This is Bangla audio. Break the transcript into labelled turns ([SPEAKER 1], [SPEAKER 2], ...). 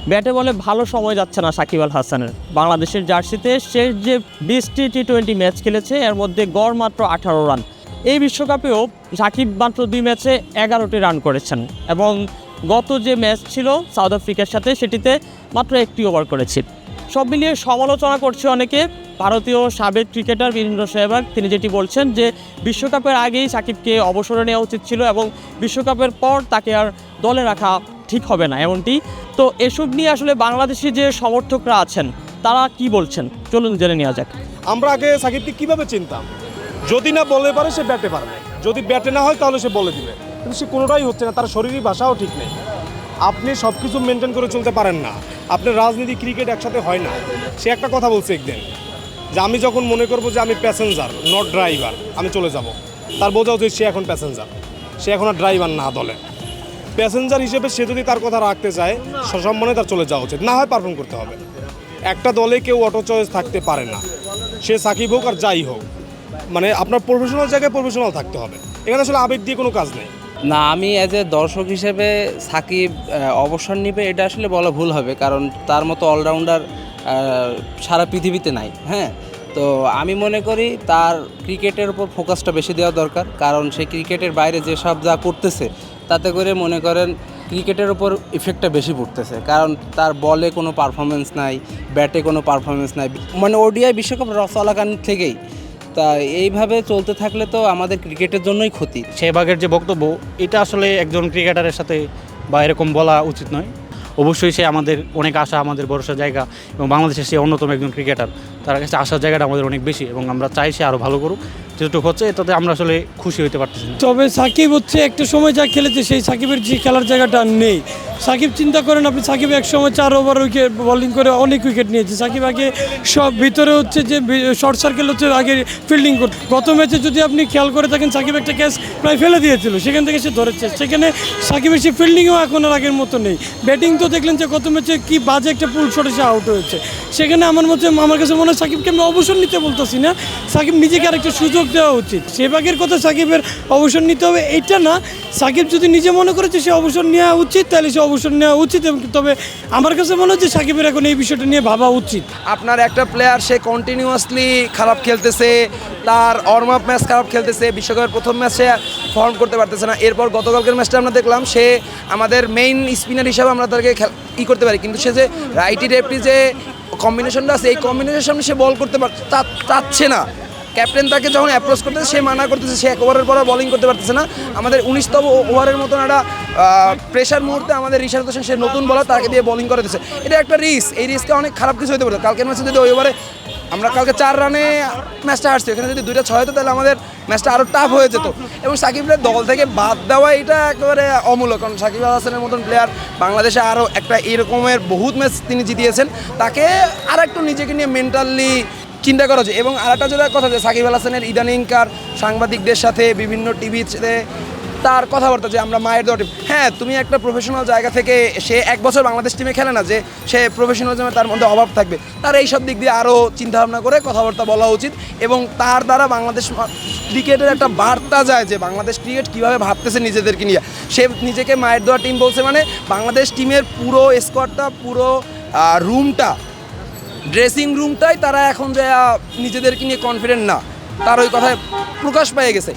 [SPEAKER 1] ব্যাটে বলে ভালো সময় যাচ্ছে না সাকিব আল হাসানের। বাংলাদেশের জার্সিতে শেষ যে 20টি টি-20 ম্যাচ খেলেছে এর মধ্যে গড় মাত্র 18 রান। এই বিশ্বকাপেও সাকিব মাত্র 2 ম্যাচে 11টি রান করেছেন এবং গত যে ম্যাচ ছিল সাউথ আফ্রিকার সাথে সেটিতে মাত্র 1টি ওভার করেছে। সব মিলিয়ে সমালোচনা করছে অনেকে। ভারতীয় সাবেক ক্রিকেটার বীরেন্দ্র সেহবাগ তিনি যেটি বলছেন যে বিশ্বকাপের আগেই সাকিবকে অবসরে নেওয়া উচিত ছিল এবং বিশ্বকাপের পর তাকে আর দলে রাখা ঠিক হবে না এমনটি। তো এসব নিয়ে আসলে বাংলাদেশি যে সমর্থকরা আছেন তারা কি বলছেন চলুন জেনে নেওয়া যাক।
[SPEAKER 2] আমরা আগে সাকিবকে কীভাবে চিনতাম, যদি না বলে পারে সে ব্যাটে পারবে, যদি ব্যাটে না হয় তাহলে সে বলে দিবে, কিন্তু সে কোনোটাই হচ্ছে না। তার শরীরী ভাষাও ঠিক নেই। আপনি সব কিছু মেনটেন করে চলতে পারেন না। আপনার রাজনীতি ক্রিকেট একসাথে হয় না। সে একটা কথা বলছে একদিন যে আমি যখন মনে করবো যে আমি প্যাসেঞ্জার নট ড্রাইভার, আমি চলে যাব, তার বোঝা উচিত সে এখন প্যাসেঞ্জার, সে এখন আর ড্রাইভার না দলে। প্যাসেঞ্জার হিসেবে সে যদি তার কথা রাখতে চায় সসম্মানে তার চলে যাওয়া উচিত, না হয় পারফর্ম করতে হবে। একটা দলে কেউ অটো চয়েস থাকতে পারে না, সে সাকিব হোক আর যাই হোক। মানে আপনার প্রফেশনাল জায়গায় প্রফেশনাল থাকতে হবে, এখানে আসলে আবেগ দিয়ে কোনো কাজ নেই।
[SPEAKER 3] না, আমি অ্যাজ এ দর্শক হিসেবে সাকিব অবসর নেবে এটা আসলে বলা ভুল হবে, কারণ তার মতো অলরাউন্ডার সারা পৃথিবীতে নাই। হ্যাঁ, তো আমি মনে করি তার ক্রিকেটের উপর ফোকাসটা বেশি দেওয়া দরকার, কারণ সে ক্রিকেটের বাইরে যেসব যা করতেছে তাতে করে মনে করেন ক্রিকেটের উপর ইফেক্টটা বেশি পড়তেছে, কারণ তার বলে কোনো পারফরমেন্স নাই, ব্যাটে কোনো পারফরমেন্স নাই, মানে ওডিআই বিশ্বকাপ চলাকাল থেকেই। তা এইভাবে চলতে থাকলে তো আমাদের ক্রিকেটের জন্যই ক্ষতি।
[SPEAKER 4] সেহবাগের যে বক্তব্য এটা আসলে একজন ক্রিকেটারের সাথে বা এরকম বলা উচিত নয়। অবশ্যই সে আমাদের অনেক আশা, আমাদের ভরসার জায়গা এবং বাংলাদেশের সে অন্যতম একজন ক্রিকেটার। তার কাছে আসার জায়গাটা আমাদের অনেক বেশি এবং আমরা চাই সে আরও ভালো করুক। যেটুকু হচ্ছে এটাতে আমরা আসলে খুশি হতে পারতেছি না।
[SPEAKER 5] তবে সাকিব হচ্ছে একটা সময় যা খেলেছে সেই সাকিবের যে খেলার জায়গাটা নেই। সাকিব চিন্তা করেন আপনি, সাকিব এক সময় 4 ওভার উইকেট বোলিং করে অনেক উইকেট নিয়েছে। সাকিব আগে সব ভিতরে হচ্ছে যে শর্ট সার্কেল হচ্ছে আগে ফিল্ডিং করত। গত ম্যাচে যদি আপনি খেয়াল করে থাকেন সাকিব একটা ক্যাচ প্রায় ফেলে দিয়েছিল, সেখান থেকে সে ধরেছে। সেখানে সাকিবের সে ফিল্ডিংও এখন আর আগের মতো নেই। ব্যাটিং তো দেখলেন যে গত ম্যাচে কি বাজে একটা পুল শটে সে আউট হয়েছে। সেখানে আমার কাছে মনে হয় সাকিবকে আমি অবসর নিতে বলতেছি না, সাকিব নিজেকে আরেকটা সুযোগ দেওয়া উচিত। সেহবাগের কথা সাকিবের অবসর নিতে হবে এইটা না, সাকিব যদি নিজে মনে করেছে সে অবসর নেওয়া উচিত তাহলে সে অবসর নেওয়া উচিত। তবে আমার কাছে মনে হচ্ছে সাকিবের এখন এই বিষয়টা নিয়ে ভাবা উচিত।
[SPEAKER 6] আপনার একটা প্লেয়ার সে কন্টিনিউয়াসলি খারাপ খেলতেছে, তার ওয়ার্ম আপ ম্যাচ খারাপ খেলতেছে, বিশ্বকাপের প্রথম ম্যাচ সে ফর্ম করতে পারতেছে না। এরপর গতকালকের ম্যাচটা আমরা দেখলাম সে আমাদের মেইন স্পিনার হিসাবে আমরা তাকে করতে পারি, কিন্তু সে যে রাইটি লেফটি যে কম্বিনেশনটা আছে এই কম্বিনেশনের সামনে সে বল করতে চাচ্ছে না। ক্যাপ্টেন তাকে যখন অ্যাপ্রোচ করতেছে সে মানা করতেছে, সে 1 ওভারের পর বোলিং করতে পারতেছে না। আমাদের 19তম ওভারের মতন একটা প্রেশার মুহূর্তে আমাদের রিশাদ হোসেন সে নতুন বলার তাকে দিয়ে বোলিং করে দিচ্ছে। এটা একটা রিস্ক, এই রিস্কে অনেক খারাপ কিছু হতে পারে। কালকের ম্যাচে যদি ওই ওভারে আমরা কালকে 4 রানে ম্যাচটা হারছি, এখানে যদি 2টা 6 হতো তাহলে আমাদের ম্যাচটা আরও টাফ হয়ে যেত। এবং সাকিবের দল থেকে বাদ দেওয়া এটা একেবারে অমূলক, কারণ সাকিব আল হাসানের মতন প্লেয়ার বাংলাদেশে আরও একটা এরকমের বহুত ম্যাচ তিনি জিতিয়েছেন, তাকে আর একটু নিজেকে নিয়ে মেন্টালি চিন্তা করা যায়। এবং আরেকটা যেটা কথা যে সাকিব আল হাসানের ইদানিংকার সাংবাদিকদের সাথে বিভিন্ন টিভিতে তার কথাবার্তা যে আমরা মায়ের দেওয়া টিম। হ্যাঁ, তুমি একটা প্রফেশনাল জায়গা থেকে, সে 1 বছর বাংলাদেশ টিমে খেলে না যে সে প্রফেশনালিজমে তার মধ্যে অভাব থাকবে। তার এই সব দিক দিয়ে আরও চিন্তাভাবনা করে কথাবার্তা বলা উচিত এবং তার দ্বারা বাংলাদেশ ক্রিকেটের একটা বার্তা যায় যে বাংলাদেশ ক্রিকেট কীভাবে ভাবতেছে নিজেদেরকে নিয়ে। সে নিজেকে মায়ের দেওয়া টিম বলছে, মানে বাংলাদেশ টিমের পুরো স্কোয়াডটা, পুরো রুমটা, ড্রেসিং রুমটাই তারা এখন যে নিজেদেরকে নিয়ে কনফিডেন্ট না, তার ওই কথায় প্রকাশ পেয়ে গেছে।